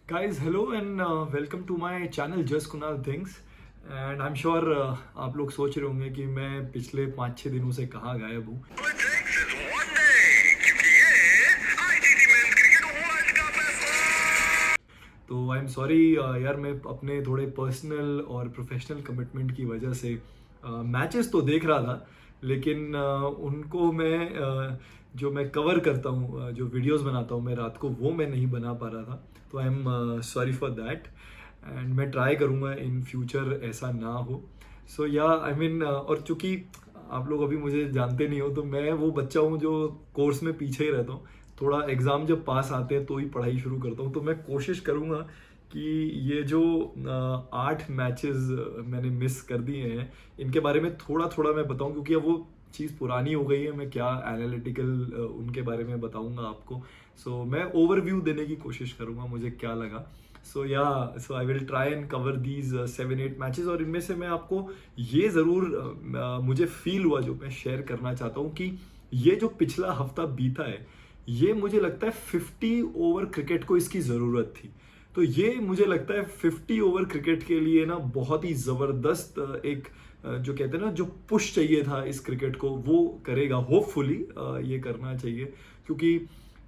Guys, hello and welcome to my channel Just Kunal Things. And I am sure आप लोग सोच रहे होंगे कि मैं पिछले 5-6 दिनों से कहाँ गायब हूँ। Politics is one day, क्योंकि ये ICC Men's Cricket World Cup है। तो आई एम सॉरी यार, मैं अपने थोड़े पर्सनल और प्रोफेशनल कमिटमेंट की वजह से मैचेस तो देख रहा था, लेकिन उनको मैं जो मैं कवर करता हूँ, जो वीडियोस बनाता हूँ मैं रात को, वो मैं नहीं बना पा रहा था। तो I am sorry for that and मैं ट्राई करूँगा इन फ्यूचर ऐसा ना हो। सो या आई मीन, और चूंकि आप लोग अभी मुझे जानते नहीं हो, तो मैं वो बच्चा हूँ जो कोर्स में पीछे ही रहता हूँ। थोड़ा एग्ज़ाम जब पास आते हैं तो ही पढ़ाई शुरू करता हूँ। तो मैं कोशिश करूँगा कि ये जो 8 मैचेस मैंने मिस कर दिए हैं, इनके बारे में थोड़ा थोड़ा मैं बताऊँ, क्योंकि अब वो चीज़ पुरानी हो गई है। मैं क्या एनालिटिकल उनके बारे में बताऊँगा आपको। सो मैं ओवरव्यू देने की कोशिश करूँगा मुझे क्या लगा। So I will try and cover these 7-8 matches, और इनमें से मैं आपको ये ज़रूर मुझे फील हुआ जो मैं शेयर करना चाहता हूँ कि ये जो पिछला हफ्ता बीता है, ये मुझे लगता है 50 ओवर क्रिकेट को इसकी ज़रूरत थी। तो ये मुझे लगता है 50 ओवर क्रिकेट के लिए ना बहुत ही ज़बरदस्त एक जो कहते हैं ना, जो पुश चाहिए था इस क्रिकेट को, वो करेगा होपफुली। ये करना चाहिए, क्योंकि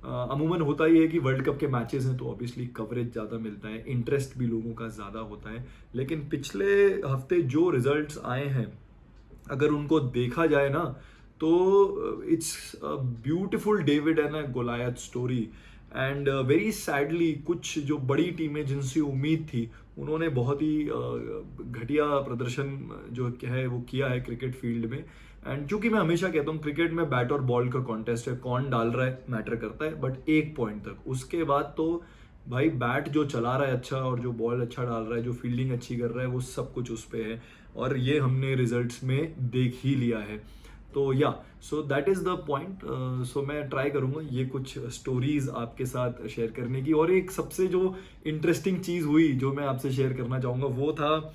अमूमन होता ही है कि वर्ल्ड कप के मैचेस हैं तो ऑब्वियसली कवरेज ज़्यादा मिलता है, इंटरेस्ट भी लोगों का ज़्यादा होता है। लेकिन पिछले हफ्ते जो रिजल्ट्स आए हैं, अगर उनको देखा जाए ना, तो it's beautiful David and a Goliath story. And very sadly कुछ जो बड़ी टीमें जिनसे उम्मीद थी, उन्होंने बहुत ही घटिया प्रदर्शन जो है वो किया है क्रिकेट फील्ड में। एंड चूंकि मैं हमेशा कहता हूँ क्रिकेट में बैट और बॉल का कॉन्टेस्ट है, कौन डाल रहा है मैटर करता है, बट एक पॉइंट तक। उसके बाद तो भाई बैट जो चला रहा है अच्छा, और जो बॉल अच्छा डाल रहा है, जो फील्डिंग अच्छी कर रहा है, वो सब कुछ उस पे है। और ये हमने रिजल्ट्स में देख ही लिया है। तो या so that is the point. So मैं ट्राई करूँगा ये कुछ स्टोरीज आपके साथ शेयर करने की। और एक सबसे जो इंटरेस्टिंग चीज़ हुई जो मैं आपसे शेयर करना चाहूँगा, वो था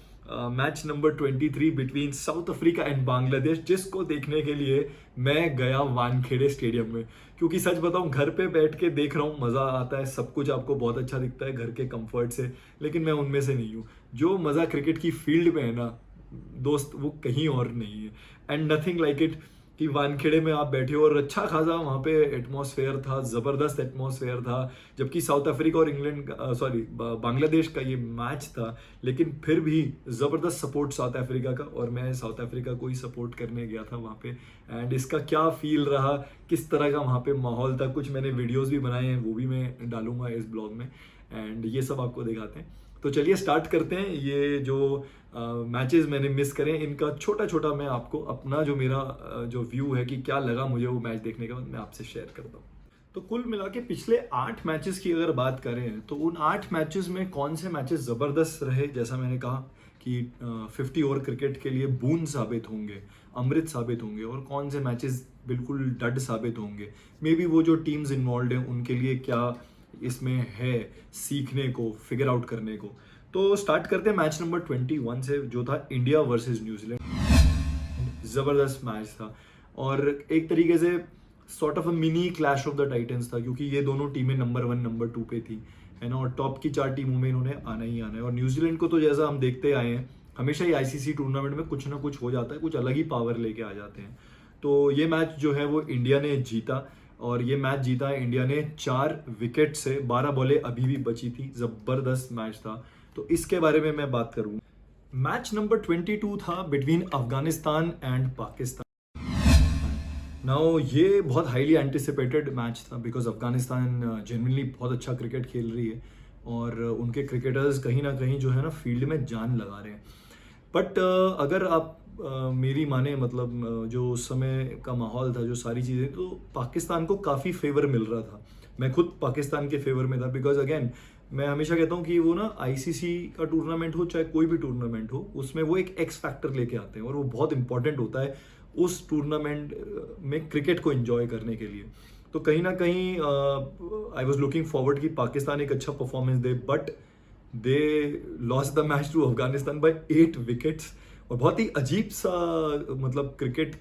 match number 23 between south Africa and Bangladesh, जिसको देखने के लिए मैं गया वानखेड़े स्टेडियम में। क्योंकि सच बताऊं, घर पे बैठ के देख रहा हूँ, मज़ा आता है, सब कुछ आपको बहुत अच्छा दिखता है घर के कंफर्ट से, लेकिन मैं उनमें से नहीं हूँ। जो मज़ा क्रिकेट की फील्ड में है ना दोस्त, वो कहीं और नहीं है। एंड नथिंग लाइक इट कि वानखेड़े में आप बैठे हो और अच्छा खासा वहाँ पे एटमॉस्फेयर था, ज़बरदस्त एटमॉस्फेयर था। जबकि साउथ अफ्रीका और इंग्लैंड सॉरी बांग्लादेश का ये मैच था, लेकिन फिर भी ज़बरदस्त सपोर्ट साउथ अफ्रीका का, और मैं साउथ अफ्रीका को ही सपोर्ट करने गया था वहाँ पे। एंड इसका क्या फील रहा, किस तरह का वहाँ पे माहौल था, कुछ मैंने वीडियोज़ भी बनाए हैं, वो भी मैं डालूंगा इस ब्लॉग में। एंड ये सब आपको दिखाते हैं। तो चलिए स्टार्ट करते हैं। ये जो मैचेस मैंने मिस करें, इनका छोटा छोटा मैं आपको अपना जो मेरा जो व्यू है कि क्या लगा मुझे वो मैच देखने के बाद, मैं आपसे शेयर करता हूँ। तो कुल मिला के पिछले 8 मैचेस की अगर बात करें, तो उन 8 मैचेस में कौन से मैचेस ज़बरदस्त रहे, जैसा मैंने कहा कि 50 ओवर क्रिकेट के लिए बूंद साबित होंगे, अमृत साबित होंगे, और कौन से मैचेस बिल्कुल डड साबित होंगे। मे बी वो जो टीम्स इन्वॉल्व हैं उनके लिए क्या इसमें है सीखने को, फिगर आउट करने को। तो स्टार्ट करते हैं मैच नंबर 21 से, जो था इंडिया वर्सेस न्यूजीलैंड। ज़बरदस्त मैच था, और एक तरीके से sort of a mini clash of the titans था, क्योंकि ये दोनों टीमें नंबर 1 नंबर 2 पे थी, है ना। और टॉप की 4 टीमों में इन्होंने आना ही आना है। और न्यूजीलैंड को तो जैसा हम देखते आए हैं, हमेशा ही आईसीसी टूर्नामेंट में कुछ ना कुछ हो जाता है, कुछ अलग ही पावर लेके आ जाते हैं। तो ये मैच जो है वो इंडिया ने जीता, और ये मैच जीता है इंडिया ने 4 विकेट से। 12 बॉलें अभी भी बची थी, ज़बरदस्त मैच था। तो इसके बारे में मैं बात करूँ। मैच नंबर 22 था between Afghanistan and Pakistan. Now ये बहुत हाईली एंटिसिपेटेड मैच था, बिकॉज अफगानिस्तान जेन्युइनली बहुत अच्छा क्रिकेट खेल रही है, और उनके क्रिकेटर्स कहीं ना कहीं जो है ना फील्ड में जान लगा रहे हैं। बट अगर आप मेरी माने, मतलब जो उस समय का माहौल था, जो सारी चीज़ें, तो पाकिस्तान को काफ़ी फेवर मिल रहा था। मैं खुद पाकिस्तान के फेवर में था, बिकॉज अगेन मैं हमेशा कहता हूँ कि वो ना आईसीसी का टूर्नामेंट हो चाहे कोई भी टूर्नामेंट हो, उसमें वो एक एक्स फैक्टर लेके आते हैं, और वो बहुत इंपॉर्टेंट होता है उस टूर्नामेंट में क्रिकेट को एंजॉय करने के लिए। तो कहीं ना कहीं आई वॉज लुकिंग फॉरवर्ड कि पाकिस्तान एक अच्छा परफॉर्मेंस दे, but they lost the match to Afghanistan by 8 wickets. और बहुत ही अजीब सा, मतलब क्रिकेट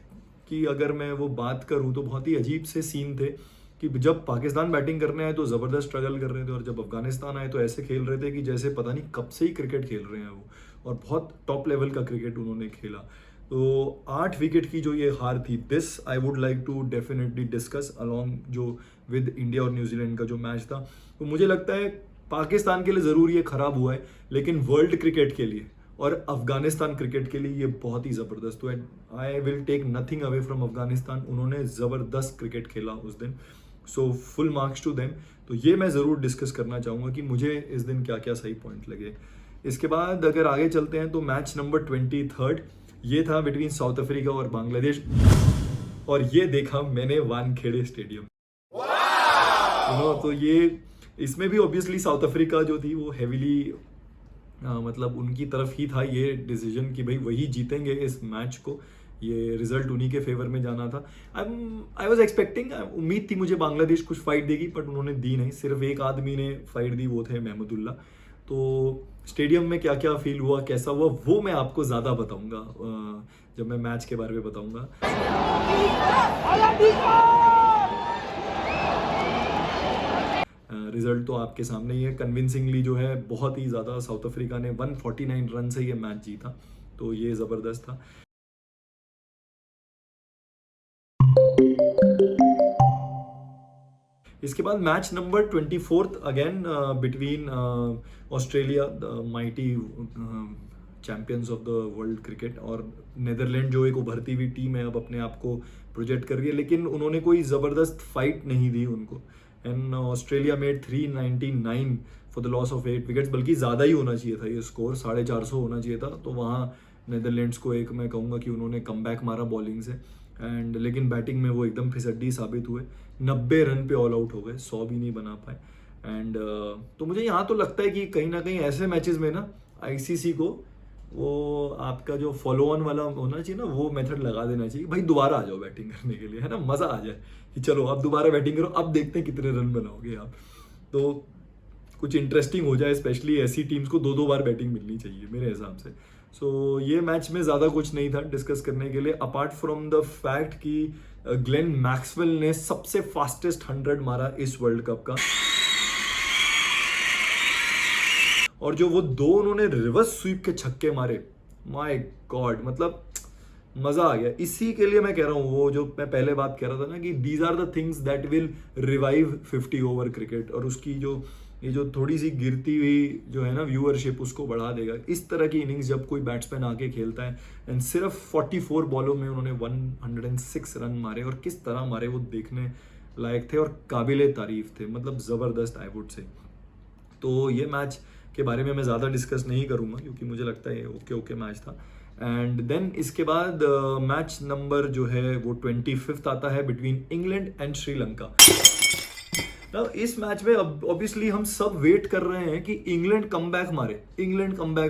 की अगर मैं वो बात करूं तो बहुत ही अजीब से सीन थे कि जब पाकिस्तान बैटिंग करने आए तो ज़बरदस्त स्ट्रगल कर रहे थे, और जब अफगानिस्तान आए तो ऐसे खेल रहे थे कि जैसे पता नहीं कब से ही क्रिकेट खेल रहे हैं वो, और बहुत टॉप लेवल का क्रिकेट उन्होंने खेला। तो 8 विकेट की जो ये हार थी, this I would like to definitely discuss along जो विद इंडिया और न्यूजीलैंड का जो मैच था। तो मुझे लगता है पाकिस्तान के लिए ज़रूर ये ख़राब हुआ है, लेकिन वर्ल्ड क्रिकेट के लिए और अफगानिस्तान क्रिकेट के लिए ये बहुत ही ज़बरदस्त हुआ है। I will take nothing away from Afghanistan, उन्होंने ज़बरदस्त क्रिकेट खेला उस दिन, so full marks to them. तो ये मैं ज़रूर डिस्कस करना चाहूँगा कि मुझे इस दिन क्या क्या सही पॉइंट लगे। इसके बाद अगर आगे चलते हैं तो मैच नंबर 23 ये था बिटवीन साउथ अफ्रीका और बांग्लादेश, और ये देखा मैंने वानखेड़े स्टेडियम। तो ये इसमें भी ऑब्वियसली साउथ अफ्रीका जो थी वो हैवीली मतलब उनकी तरफ ही था ये डिसीजन कि भाई वही जीतेंगे इस मैच को, ये रिजल्ट उन्हीं के फेवर में जाना था। आई वॉज एक्सपेक्टिंग, उम्मीद थी मुझे बांग्लादेश कुछ फाइट देगी, बट उन्होंने दी नहीं, सिर्फ एक आदमी ने फाइट दी, वो थे महमूदुल्लाह। तो स्टेडियम में क्या क्या फील हुआ, कैसा हुआ, वो मैं आपको ज़्यादा बताऊंगा जब मैं मैच के बारे में बताऊंगा। रिजल्ट तो आपके सामने ही है, कन्विंसिंगली जो है बहुत ही ज़्यादा साउथ अफ्रीका ने 149 रन से ये मैच जीता, तो ये ज़बरदस्त था। इसके बाद match number 24 again between Australia the mighty champions of the world cricket और नीदरलैंड जो एक उभरती हुई टीम है, अब अपने आप को प्रोजेक्ट कर रही है, लेकिन उन्होंने कोई ज़बरदस्त फाइट नहीं दी उनको। And Australia made 399 for the loss of 8 wickets, बल्कि ज़्यादा ही होना चाहिए था ये स्कोर, 450 होना चाहिए था। तो वहाँ नीदरलैंड्स को एक मैं कहूँगा कि उन्होंने कमबैक मारा बॉलिंग से, एंड लेकिन बैटिंग में वो एकदम फिसड्डी साबित हुए, 90 रन पे ऑल आउट हो गए, 100 भी नहीं बना पाए। एंड तो मुझे यहाँ तो लगता है कि कहीं ना कहीं ऐसे मैचेस में ना आईसीसी को वो आपका जो फॉलो ऑन वाला होना चाहिए ना, वो मेथड लगा देना चाहिए, भाई दोबारा आ जाओ बैटिंग करने के लिए, है ना, मज़ा आ जाए कि चलो अब दोबारा बैटिंग करो, अब देखते हैं कितने रन बनाओगे आप, तो कुछ इंटरेस्टिंग हो जाए। स्पेशली ऐसी टीम्स को 2-2 बार बैटिंग मिलनी चाहिए मेरे हिसाब से। सो ये मैच में ज़्यादा कुछ नहीं था डिस्कस करने के लिए, अपार्ट फ्रॉम द फैक्ट कि ग्लेन मैक्सवेल ने सबसे फास्टेस्ट 100 मारा इस वर्ल्ड कप का, और जो वो 2 उन्होंने रिवर्स स्वीप के छक्के मारे, माय गॉड, मतलब मजा आ गया। इसी के लिए मैं कह रहा हूँ, वो जो मैं पहले बात कह रहा था ना कि these are the things that will revive 50 over cricket, और उसकी जो ये जो थोड़ी सी गिरती हुई जो है ना व्यूअरशिप, उसको बढ़ा देगा। इस तरह की इनिंग्स जब कोई बैट्समैन आके खेलता है, एंड सिर्फ 44 बॉलों में उन्होंने 106 रन मारे, और किस तरह मारे वो देखने लायक थे और काबिले तारीफ थे, मतलब ज़बरदस्त आई वुड से। तो ये मैच के बारे में मैं ज़्यादा डिस्कस नहीं करूँगा क्योंकि मुझे लगता है ओके मैच था। एंड देन इसके बाद मैच नंबर जो है वो 25 आता है between England and Sri Lanka. Now, इस मैच में ऑब्वियसली हम सब वेट कर रहे हैं कि इंग्लैंड कमबैक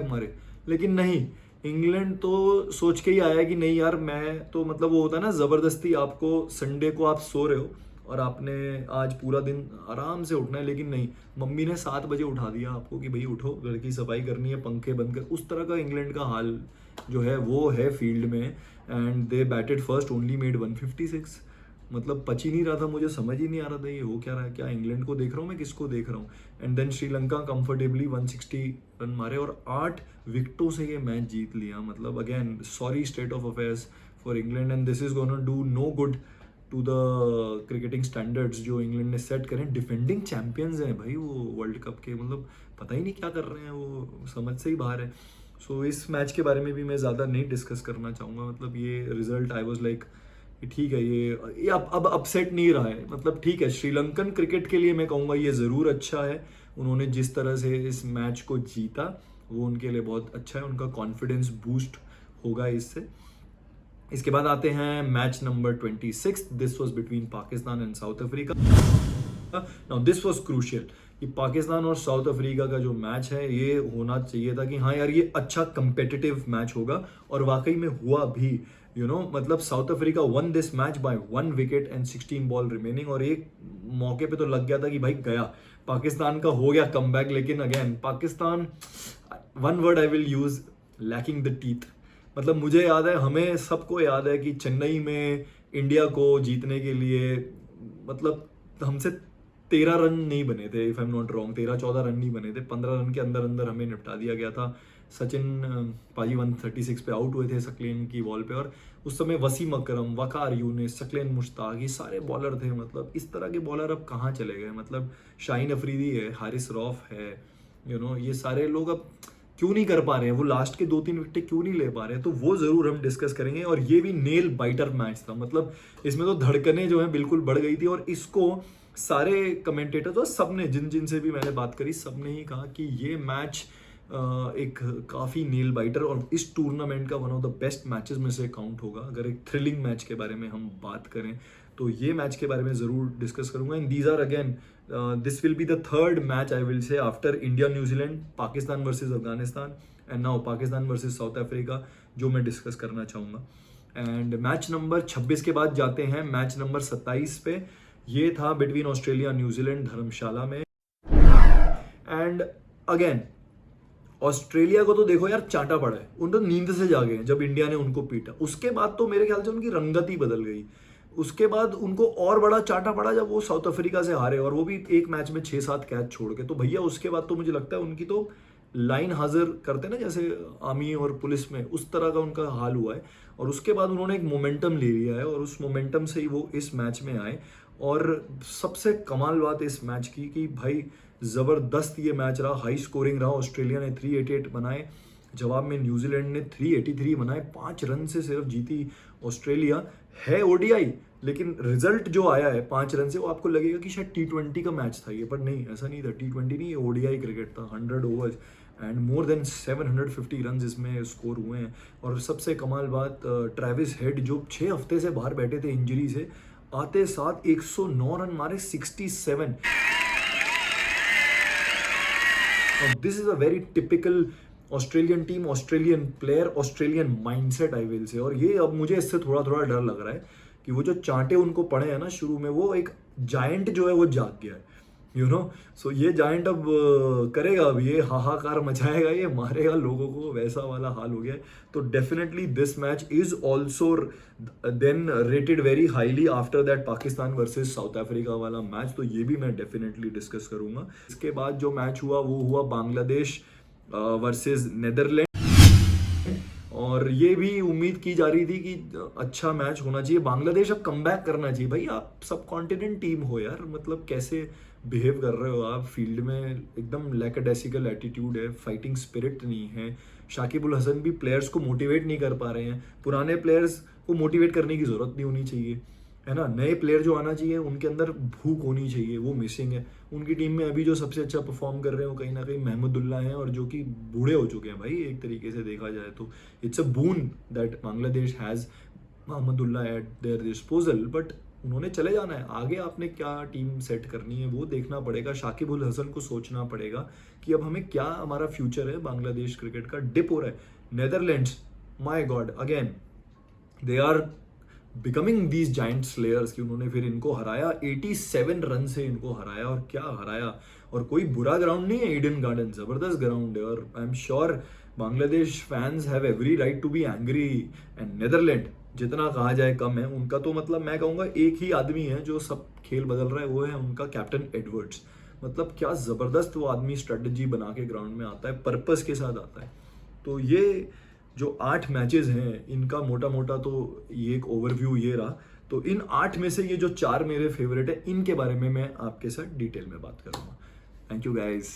मारे, लेकिन नहीं, इंग्लैंड तो सोच के ही आया कि नहीं यार, मैं तो मतलब वो होता है ना ज़बरदस्ती, आपको संडे को आप सो रहे हो और आपने आज पूरा दिन आराम से उठना है, लेकिन नहीं, मम्मी ने 7 बजे उठा दिया आपको कि भाई उठो, घर की सफाई करनी है, पंखे बंद कर, उस तरह का इंग्लैंड का हाल जो है वो है फील्ड में। And they batted first, only made 156, मतलब पच ही नहीं रहा था, मुझे समझ ही नहीं आ रहा था ये हो क्या रहा है, क्या इंग्लैंड को देख रहा हूँ मैं, किसको देख रहा हूँ। And then Sri Lanka comfortably 160 run मारे और 8 विकेटों से ये मैच जीत लिया। मतलब again sorry state of affairs for England, and this is gonna do no good to the cricketing standards जो इंग्लैंड ने सेट करें। डिफेंडिंग चैंपियंस हैं भाई वो वर्ल्ड कप के, मतलब पता ही नहीं क्या कर रहे हैं, वो समझ से ही बाहर है। सो इस मैच के बारे में भी मैं ज़्यादा नहीं डिस्कस करना चाहूँगा। मतलब ये रिजल्ट आई वॉज लाइक ठीक है, ये अब अपसेट नहीं रहा है, मतलब ठीक है, श्रीलंकन क्रिकेट के लिए मैं कहूँगा ये ज़रूर अच्छा है। उन्होंने जिस तरह से इस मैच को जीता वो उनके लिए बहुत अच्छा है, उनका कॉन्फिडेंस बूस्ट होगा इससे। इसके बाद आते हैं match number 26, this was between Pakistan and south Africa. Now this was crucial कि पाकिस्तान और साउथ अफ्रीका का जो मैच है ये होना चाहिए था कि हाँ यार ये अच्छा कंपेटिटिव मैच होगा, और वाकई में हुआ भी। मतलब south Africa one this match by 1 wicket and 16 ball remaining, और एक मौके पे तो लग गया था कि भाई गया, पाकिस्तान का हो गया कमबैक। लेकिन again Pakistan, one word I will use, lacking the teeth. मतलब मुझे याद है, हमें सबको याद है कि चेन्नई में इंडिया को जीतने के लिए मतलब हमसे 13 रन नहीं बने थे, if I am not wrong, 13-14 run नहीं बने थे, 15 रन के अंदर अंदर हमें निपटा दिया गया था। सचिन पाजी 136 पे आउट हुए थे सकलेन की बॉल पे, और उस समय वसीम अकरम, वकार यूनिस, सकलेन मुश्ताक, ये सारे बॉलर थे। मतलब इस तरह के बॉलर अब कहाँ चले गए? मतलब शाहीन अफरीदी है, हारिस रौफ है, ये सारे लोग अब क्यों नहीं कर पा रहे हैं? वो लास्ट के 2-3 विकेटें क्यों नहीं ले पा रहे हैं? तो वो जरूर हम डिस्कस करेंगे। और ये भी नेल बाइटर मैच था, मतलब इसमें तो धड़कनें जो है बिल्कुल बढ़ गई थी, और इसको सारे कमेंटेटर तो सब ने, जिन से भी मैंने बात करी, सब ने ही कहा कि ये मैच एक काफ़ी नेल बाइटर और इस टूर्नामेंट का one of the best matches में से काउंट होगा। अगर एक थ्रिलिंग मैच के बारे में हम बात करें तो ये मैच के बारे में ज़रूर डिस्कस करूंगा। And these are again, this will be the third match I will say after India New Zealand, Pakistan versus Afghanistan and now Pakistan versus South Africa, जो मैं डिस्कस करना चाहूँगा। एंड मैच नंबर 26 के बाद जाते हैं मैच नंबर 27 पे। ये था बिटवीन ऑस्ट्रेलिया न्यूजीलैंड धर्मशाला में। एंड अगेन ऑस्ट्रेलिया को तो देखो यार चाटा पड़ा है, उन तो नींद से जागे हैं जब इंडिया ने उनको पीटा। उसके बाद तो मेरे ख्याल से उनकी रंगत ही बदल गई। उसके बाद उनको और बड़ा चाटा पड़ा जब वो साउथ अफ्रीका से हारे, और वो भी एक मैच में 6-7 कैच छोड़ के। तो भैया उसके बाद तो मुझे लगता है उनकी तो लाइन हाजिर करते ना, जैसे आर्मी और पुलिस में, उस तरह का उनका हाल हुआ है। और उसके बाद उन्होंने एक मोमेंटम ले लिया है, और उस मोमेंटम से ही वो इस मैच में आए। और सबसे कमाल बात इस मैच की कि भाई ज़बरदस्त ये मैच रहा, हाई स्कोरिंग रहा। ऑस्ट्रेलिया ने 388 बनाए, जवाब में न्यूजीलैंड ने 383 बनाए। 5 रन से सिर्फ जीती ऑस्ट्रेलिया। है ओडीआई, लेकिन रिजल्ट जो आया है 5 रन से, वो आपको लगेगा कि शायद T20 का मैच था ये, पर नहीं, ऐसा नहीं था। T20 नहीं, ये ओडीआई क्रिकेट था। 100 overs and more than 750 run इसमें स्कोर हुए हैं। और सबसे कमाल बात, ट्रेविस हेड जो 6 हफ्ते से बाहर बैठे थे इंजरी से, आते साथ 109 रन मारे, 67। This is a very typical Australian team, Australian player, Australian mindset I will से। और ये अब मुझे इससे थोड़ा थोड़ा डर लग रहा है कि वो जो चांटे उनको पड़े हैं ना शुरू में, वो एक जायंट जो है वो जाग गया है, सो ये जायंट अब करेगा, अब ये हाहाकार मचाएगा, ये मारेगा लोगों को, वैसा वाला हाल हो गया है। तो definitely this match is also then rated very highly after that Pakistan versus South Africa वाला मैच। तो ये भी मैं डेफिनेटली डिस्कस करूंगा। इसके बाद जो मैच हुआ वो हुआ बांग्लादेश वर्सेस नेदरलैंड, और ये भी उम्मीद की जा रही थी कि अच्छा मैच होना चाहिए। बांग्लादेश अब कमबैक करना चाहिए। भाई आप सब कॉन्टिनेंट टीम हो यार, मतलब कैसे बिहेव कर रहे हो आप फील्ड में? एकदम लैकडेसिकल एटीट्यूड है, फाइटिंग स्पिरिट नहीं है। शाकिब उल हसन भी प्लेयर्स को मोटिवेट नहीं कर पा रहे हैं। पुराने प्लेयर्स को मोटिवेट करने की जरूरत नहीं होनी चाहिए, है ना। नए प्लेयर जो आना चाहिए उनके अंदर भूख होनी चाहिए, वो मिसिंग है उनकी टीम में। अभी जो सबसे अच्छा परफॉर्म कर रहे हो कहीं ना कहीं महमूदुल्लाह हैं, और जो कि बूढ़े हो चुके हैं भाई, एक तरीके से देखा जाए तो। It's a boon that Bangladesh has Mahmudullah eight there disposal, but उन्होंने चले जाना है। आगे आपने क्या टीम सेट करनी है वो देखना पड़ेगा। शाकिब उल हसन को सोचना पड़ेगा कि अब हमें क्या हमारा फ्यूचर है। बांग्लादेश क्रिकेट का डिप हो रहा है। Netherlands, my god, again they are becoming these giant slayers कि उन्होंने फिर इनको हराया, 87 रन से इनको हराया। और क्या हराया, और कोई बुरा ग्राउंड नहीं है, ईडन गार्डन जबरदस्त ग्राउंड है। और I am sure Bangladesh fans have every right to be angry. And Netherland, जितना कहा जाए कम है। उनका तो मतलब मैं कहूँगा एक ही आदमी है जो सब खेल बदल रहा है, वो है उनका कैप्टन एडवर्ड्स। मतलब क्या ज़बरदस्त वो आदमी स्ट्रेटजी बना के ग्राउंड में आता है, पर्पस के साथ आता है। तो ये जो 8 मैचेस हैं इनका मोटा मोटा तो ये एक ओवरव्यू ये रहा। तो इन 8 में से ये जो 4 मेरे फेवरेट है, इनके बारे में मैं आपके साथ डिटेल में बात करूँगा। Thank you guys.